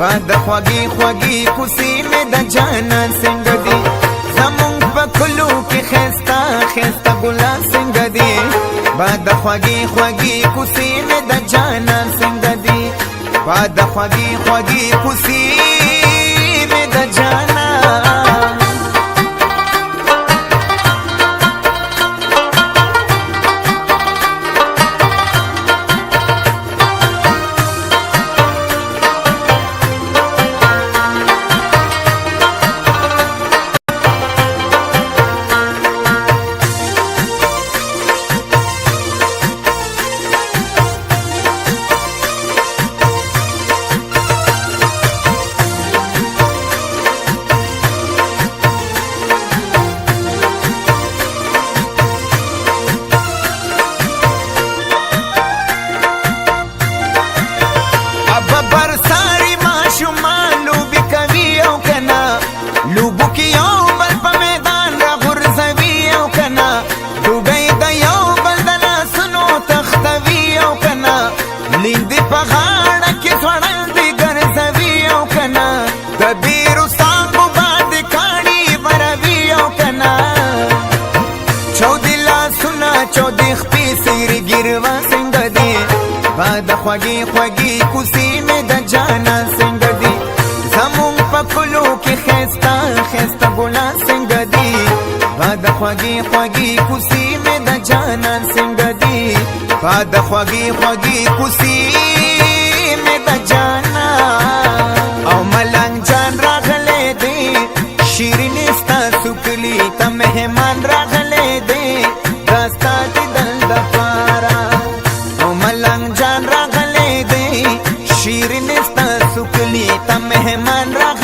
باد خوږی خوږی کوسی مې د جانان څنګه دی زمونږ په کلو کې ښایسته ښایسته ګلان څنګه دی باد خوږی خوږی کوسی مې د جانان څنګه دی باد خوږی خوږی کوسی مې د جانان لوبو کې یو بل په میدان را غورځوي او کنه ډوډۍ د یو بل د لاسونو تختوي او کنه لیندې په غاړه کې خوړل دې ګرځوي او کنه د بیرو څانګو باندې کاڼي بروي او کنه چودې لاسونه چودې خپې سیرې ګیروا څنګه دي باد خوږې خوږې کوڅې مې د جانان څنګه دي زمونږ په کلو کې ښایسته ښایسته ګلان څنګه دي باد خوږې خوږې کوڅې مې د جانان څنګه دي باد خوږې خوږې کوڅې مې د جانان او ملنګ جان راغلی دی شیرینې ستاسو کلي ته مهمان راغلی دی دا ستا دیدن دپاره او ملنګ جان راغلی دی شیرینې ستاسو کلي ته مهمان راغلی